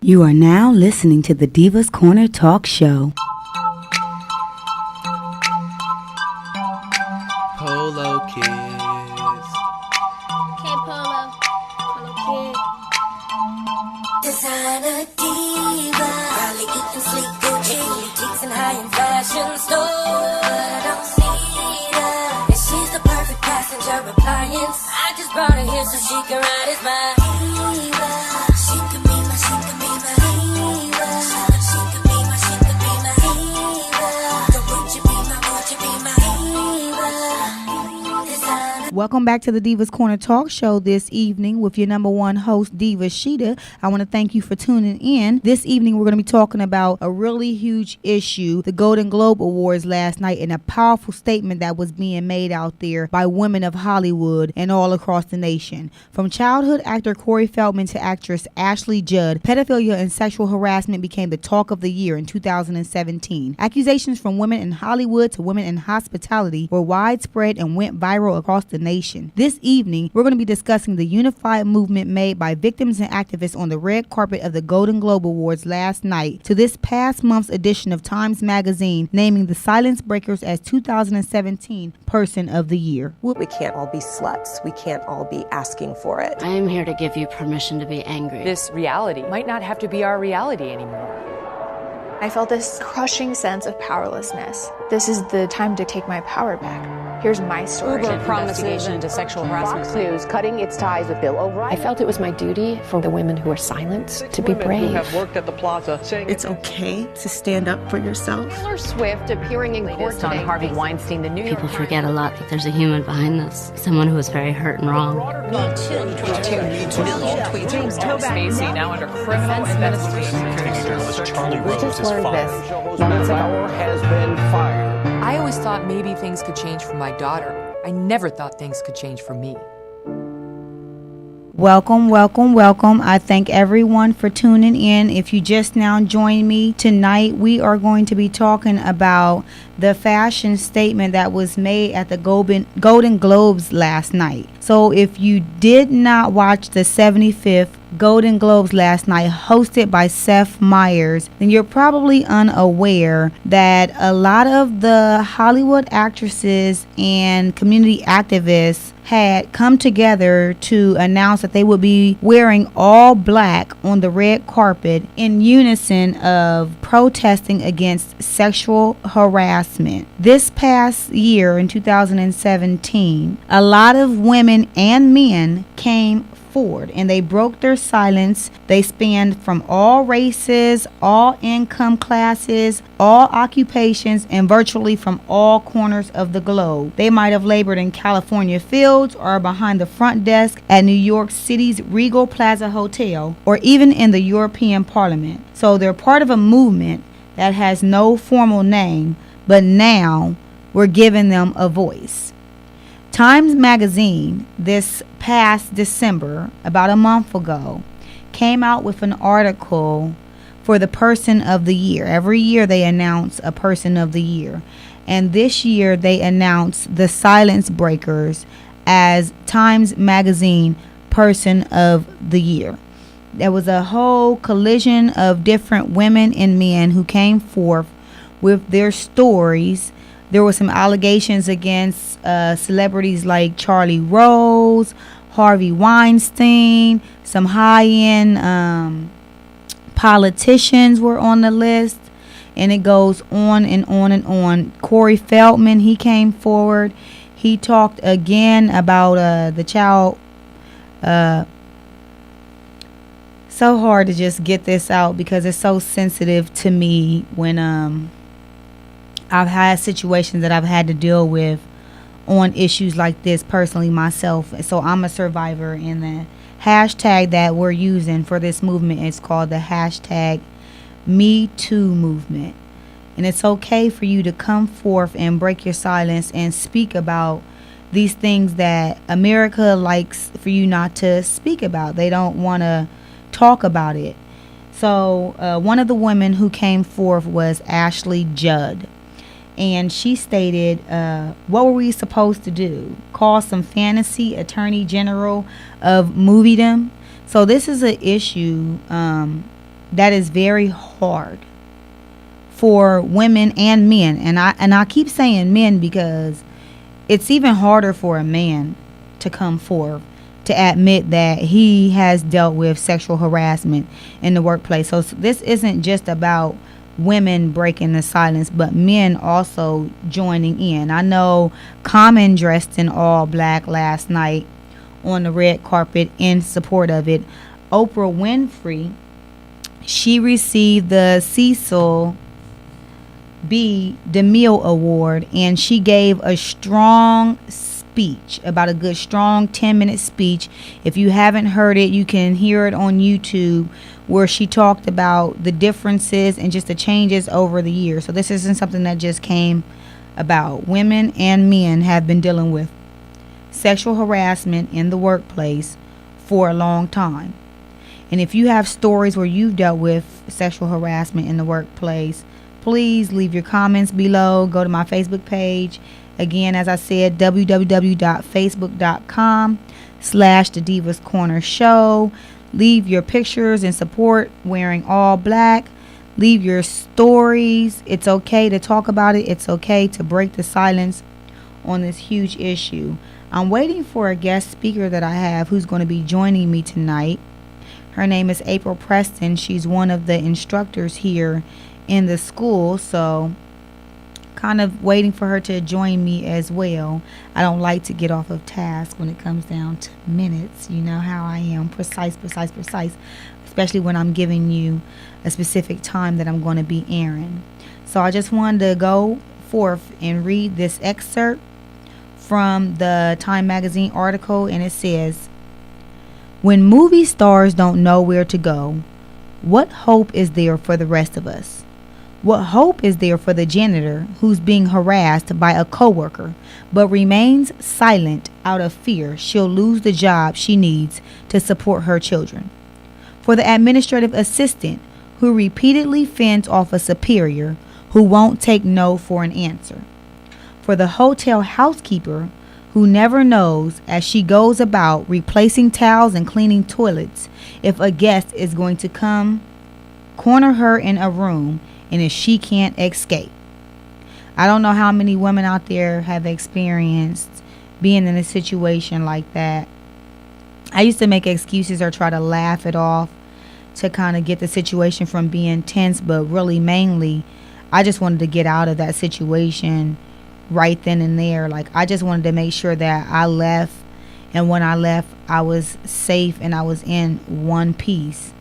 You are now listening to the Divas Corner Talk Show. Polo Kids. Okay, Polo. Polo Kid. Designer diva, probably eating sleep Gucci, boutiques and high-end fashion store. Don't need her, and she's the perfect passenger appliance. I just brought her here so she can ride as my diva. She can be my, she can be my diva. She can be my, she can be my diva. Would you be my, would you be my diva? Designer. Welcome back to the Divas Corner Talk Show this evening with your number one host, Diva Sheeta. I want to thank you for tuning in. This evening, we're going to be talking about a really huge issue, the Golden Globe Awards last night, and a powerful statement that was being made out there by women of Hollywood and all across the nation. From childhood actor Corey Feldman to actress Ashley Judd, pedophilia and sexual harassment became the talk of the year in 2017. Accusations from women in Hollywood to women in hospitality were widespread and went viral across the nation. This evening, we're going to be discussing the unified movement made by victims and activists on the red carpet of the Golden Globe Awards last night to this past month's edition of Times Magazine naming the Silence Breakers as 2017 Person of the Year. We can't all be sluts. We can't all be asking for it. I am here to give you permission to be angry. This reality might not have to be our reality anymore. I felt this crushing sense of powerlessness. This is the time to take my power back. Here's my story. Uber promises into sexual harassment. Fox News cutting its ties with Bill O'Reilly. I felt it was my duty for the women who were silenced to be brave. Who have worked at the plaza saying it's okay to stand up for yourself. Taylor Swift appearing in court today. On Harvey Weinstein, the New York People forget a lot that there's a human behind this, someone who was very hurt and wrong. James Spacey now under criminal investigation. We just learned this. Power has been fired. I always thought maybe things could change for my daughter. I never thought things could change for me. Welcome, welcome, welcome. I thank everyone for tuning in. If you just now joined me tonight, we are going to be talking about the fashion statement that was made at the Golden Globes last night. So if you did not watch the 75th Golden Globes last night, hosted by Seth Meyers, then you're probably unaware that a lot of the Hollywood actresses and community activists had come together to announce that they would be wearing all black on the red carpet in unison of protesting against sexual harassment. This past year in 2017, a lot of women and men came forward and they broke their silence. They spanned from all races, all income classes, all occupations, and virtually from all corners of the globe. They might have labored in California fields or behind the front desk at New York City's Regal Plaza Hotel or even in the European Parliament. So they're part of a movement that has no formal name, but now we're giving them a voice. Times Magazine this past December, about a month ago, came out with an article for the Person of the Year. Every year they announce a Person of the Year. And this year they announced the Silence Breakers as Times Magazine Person of the Year. There was a whole collision of different women and men who came forth with their stories. There were some allegations against celebrities like Charlie Rose, Harvey Weinstein, some high-end politicians were on the list, and it goes on and on and on. Corey Feldman, he came forward. He talked again about the child. So hard to just get this out because it's so sensitive to me when I've had situations that I've had to deal with on issues like this personally myself. So I'm a survivor, and the hashtag that we're using for this movement is called the hashtag Me Too movement. And it's okay for you to come forth and break your silence and speak about these things that America likes for you not to speak about. They don't want to talk about it. So one of the women who came forth was Ashley Judd. And she stated, what were we supposed to do? Call some fantasy attorney general of moviedom? So this is an issue that is very hard for women and men. And I keep saying men because it's even harder for a man to come forth to admit that he has dealt with sexual harassment in the workplace. So this isn't just about women breaking the silence, but men also joining in. I know Common dressed in all black last night on the red carpet in support of it. Oprah Winfrey, she received the Cecil B. DeMille Award, and she gave a strong speech, about a good strong 10-minute speech. If you haven't heard it, you can hear it on YouTube, where she talked about the differences and just the changes over the years. So this isn't something that just came about. Women and men have been dealing with sexual harassment in the workplace for a long time. And if you have stories where you've dealt with sexual harassment in the workplace, please leave your comments below. Go to my Facebook page. Again, as I said, www.facebook.com/The Divas Corner Show. Leave your pictures in support wearing all black. Leave your stories. It's okay to talk about it. It's okay to break the silence on this huge issue. I'm waiting for a guest speaker that I have who's going to be joining me tonight. Her name is April Preston. She's one of the instructors here in the school, so kind of waiting for her to join me as well. I don't like to get off of task when it comes down to minutes. You know how I am, precise, especially when I'm giving you a specific time that I'm going to be airing. So I just wanted to go forth and read this excerpt from the Time magazine article, and it says, "When movie stars don't know where to go, what hope is there for the rest of us? What hope is there for the janitor who's being harassed by a coworker but remains silent out of fear she'll lose the job she needs to support her children? For the administrative assistant who repeatedly fends off a superior who won't take no for an answer? For the hotel housekeeper who never knows, as she goes about replacing towels and cleaning toilets, if a guest is going to come corner her in a room and if she can't escape?" I don't know how many women out there have experienced being in a situation like that. I used to make excuses or try to laugh it off to kind of get the situation from being tense, but really mainly I just wanted to get out of that situation right then and there. Like, I just wanted to make sure that I left, and when I left I was safe and I was in one piece.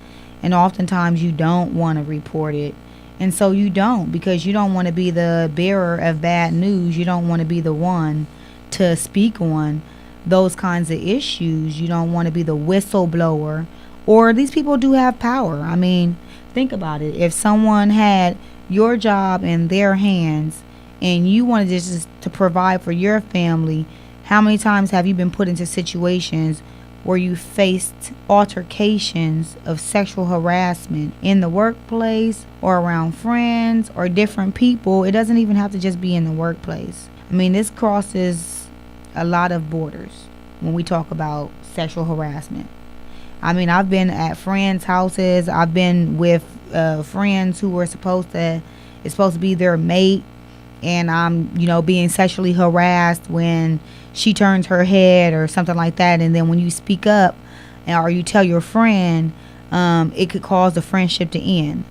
And oftentimes you don't want to report it, and so you don't, because you don't want to be the bearer of bad news. You don't want to be the one to speak on those kinds of issues. You don't want to be the whistleblower. Or these people do have power. I mean, think about it. If someone had your job in their hands and you wanted just to provide for your family, how many times have you been put into situations where you faced altercations of sexual harassment in the workplace or around friends or different people? It doesn't even have to just be in the workplace. I mean, this crosses a lot of borders when we talk about sexual harassment. I mean, I've been at friends' houses. I've been with friends who were supposed to be their mate, and I'm, being sexually harassed when she turns her head or something like that. And then when you speak up or you tell your friend, it could cause the friendship to end.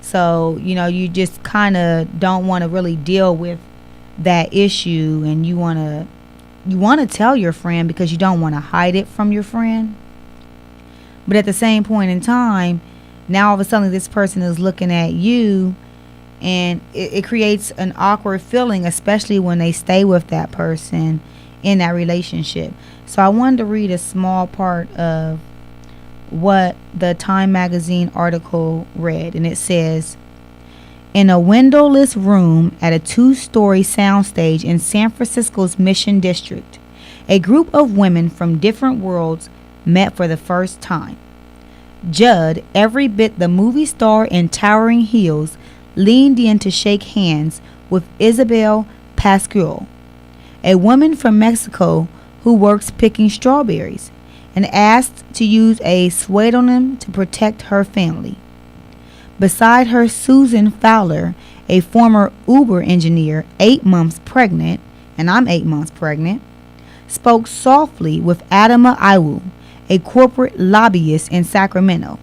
So, you just kind of don't want to really deal with that issue, and you want to tell your friend because you don't want to hide it from your friend. But at the same point in time, now all of a sudden this person is looking at you, and it creates an awkward feeling, especially when they stay with that person in that relationship. So I wanted to read a small part of what the Time magazine article read, and it says, "In a windowless room at a 2-story soundstage in San Francisco's Mission District, a group of women from different worlds met for the first time. Judd, every bit the movie star in towering heels, leaned in to shake hands with Isabel Pascual, a woman from Mexico who works picking strawberries, and asked to use a pseudonym to protect her family. Beside her, Susan Fowler, a former Uber engineer, 8 months pregnant, and I'm 8 months pregnant, spoke softly with Adama Iwu, a corporate lobbyist in Sacramento.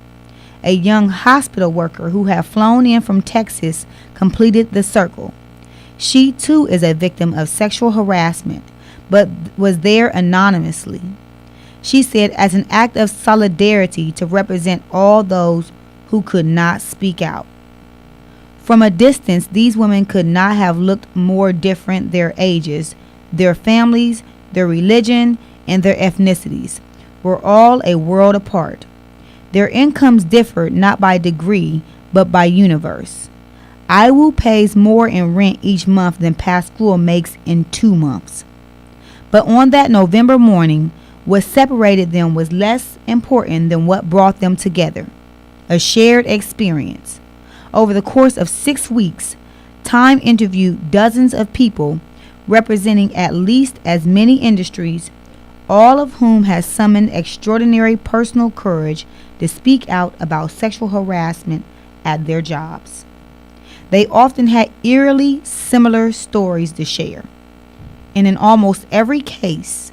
A young hospital worker who had flown in from Texas completed the circle. She too is a victim of sexual harassment, but was there anonymously. She said, as an act of solidarity to represent all those who could not speak out. From a distance, these women could not have looked more different. Their ages, their families, their religion, and their ethnicities were all a world apart. Their incomes differed not by degree, but by universe. Iwu pays more in rent each month than Pascal makes in 2 months. But on that November morning, what separated them was less important than what brought them together. A shared experience. Over the course of 6 weeks, Time interviewed dozens of people representing at least as many industries, all of whom had summoned extraordinary personal courage to speak out about sexual harassment at their jobs. They often had eerily similar stories to share. And in almost every case,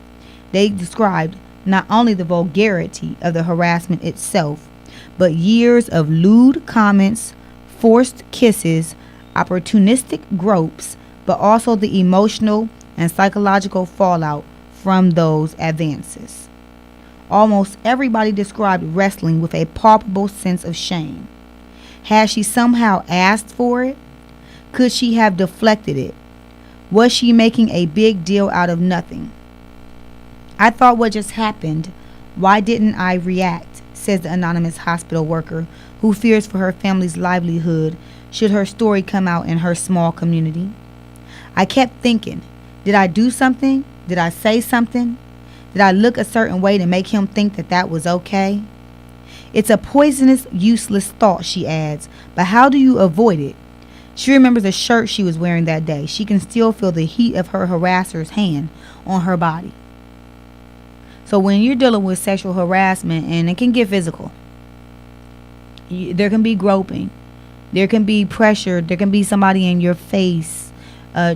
they described not only the vulgarity of the harassment itself, but years of lewd comments, forced kisses, opportunistic gropes, but also the emotional and psychological fallout from those advances. Almost everybody described wrestling with a palpable sense of shame. Had she somehow asked for it? Could she have deflected it? Was she making a big deal out of nothing? I thought what just happened. Why didn't I react? Says the anonymous hospital worker who fears for her family's livelihood should her story come out in her small community. I kept thinking, did I do something? Did I say something? Did I look a certain way to make him think that that was okay? It's a poisonous, useless thought, she adds, but how do you avoid it? She remembers the shirt she was wearing that day. She can still feel the heat of her harasser's hand on her body. So when you're dealing with sexual harassment, and it can get physical, there can be groping, there can be pressure, there can be somebody in your face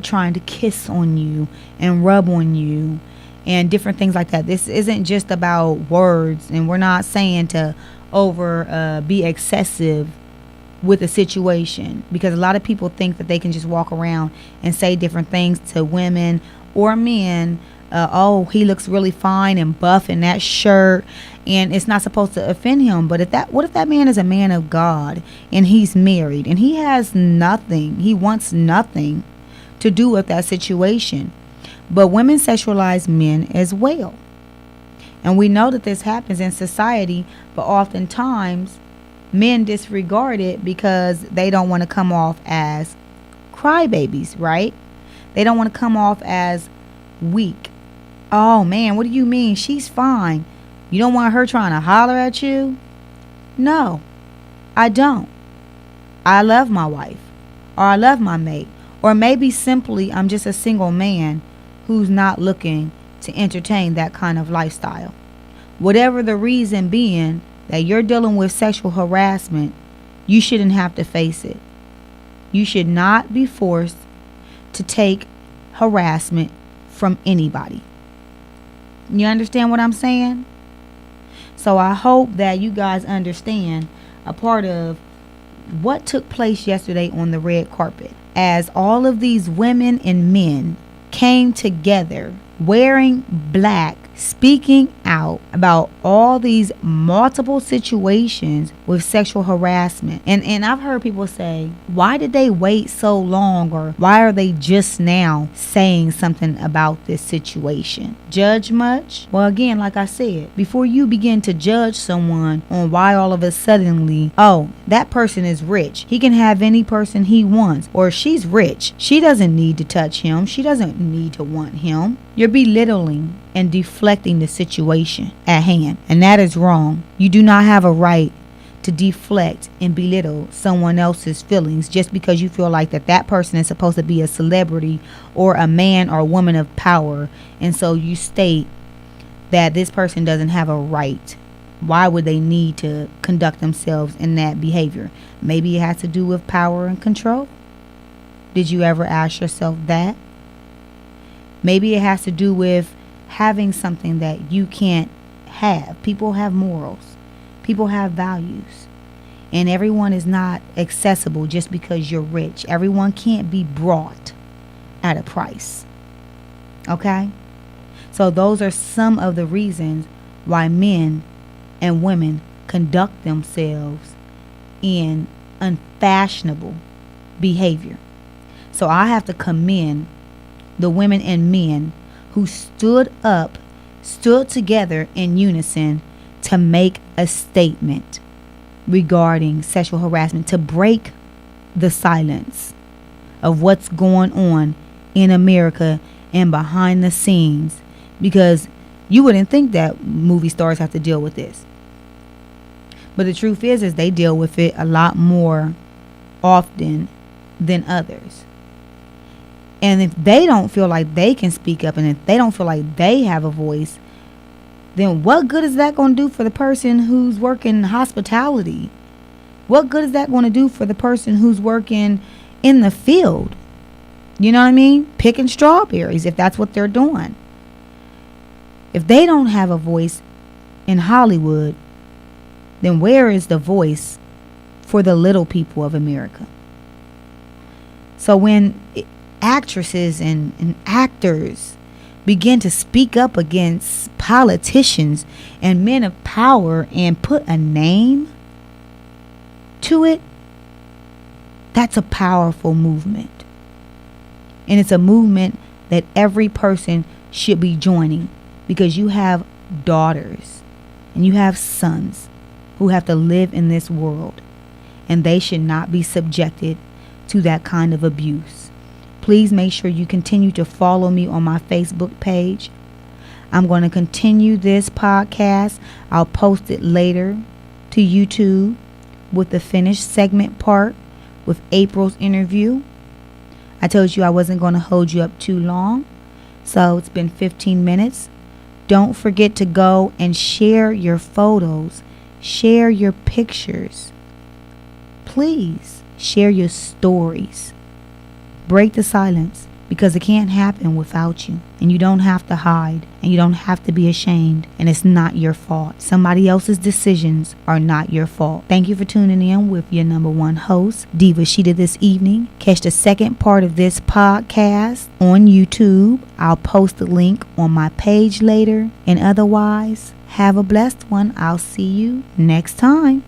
trying to kiss on you and rub on you and different things like that. This isn't just about words, and we're not saying to be excessive with a situation, because a lot of people think that they can just walk around and say different things to women or men. Oh, he looks really fine and buff in that shirt, and it's not supposed to offend him. But what if that man is a man of God and he's married and he has nothing, he wants nothing to do with that situation? But women sexualize men as well, and we know that this happens in society, but oftentimes men disregard it because they don't want to come off as crybabies, right? They don't want to come off as weak. Oh man, what do you mean? She's fine. You don't want her trying to holler at you? No, I don't. I love my wife, or I love my mate, or maybe simply I'm just a single man who's not looking to entertain that kind of lifestyle. Whatever the reason being that you're dealing with sexual harassment, you shouldn't have to face it. You should not be forced to take harassment from anybody. You understand what I'm saying? So I hope that you guys understand a part of what took place yesterday on the red carpet, as all of these women and men came together wearing black, speaking out about all these multiple situations with sexual harassment. And I've heard people say, why did they wait so long, or why are they just now saying something about this situation? Judge much? Well, again, like I said, before you begin to judge someone on why all of a suddenly, oh, that person is rich, he can have any person he wants, or she's rich, she doesn't need to touch him, she doesn't need to want him. You're belittling and deflecting the situation at hand, and that is wrong. You do not have a right to deflect and belittle someone else's feelings just because you feel like that person is supposed to be a celebrity or a man or a woman of power, and so you state that this person doesn't have a right. Why would they need to conduct themselves in that behavior? Maybe it has to do with power and control. Did you ever ask yourself that? Maybe it has to do with having something that you can't have. People have morals. People have values. And everyone is not accessible just because you're rich. Everyone can't be brought at a price. Okay? So those are some of the reasons why men and women conduct themselves in unfashionable behavior. So I have to commend the women and men who stood together in unison to make a statement regarding sexual harassment, to break the silence of what's going on in America and behind the scenes, because you wouldn't think that movie stars have to deal with this. But the truth is they deal with it a lot more often than others. And if they don't feel like they can speak up, and if they don't feel like they have a voice, then what good is that going to do for the person who's working hospitality? What good is that going to do for the person who's working in the field? You know what I mean? Picking strawberries, if that's what they're doing. If they don't have a voice in Hollywood, then where is the voice for the little people of America? So when actresses and actors begin to speak up against politicians and men of power and put a name to it, that's a powerful movement. And it's a movement that every person should be joining, because you have daughters and you have sons who have to live in this world, and they should not be subjected to that kind of abuse. Please make sure you continue to follow me on my Facebook page. I'm going to continue this podcast. I'll post it later to YouTube with the finished segment part with April's interview. I told you I wasn't going to hold you up too long, so it's been 15 minutes. Don't forget to go and share your photos, share your pictures. Please share your stories. Break the silence, because it can't happen without you. And you don't have to hide, and you don't have to be ashamed, and it's not your fault. Somebody else's decisions are not your fault. Thank you for tuning in with your number one host, Diva Sheeta, this evening. Catch the second part of this podcast on YouTube. I'll post the link on my page later. And otherwise, have a blessed one. I'll see you next time.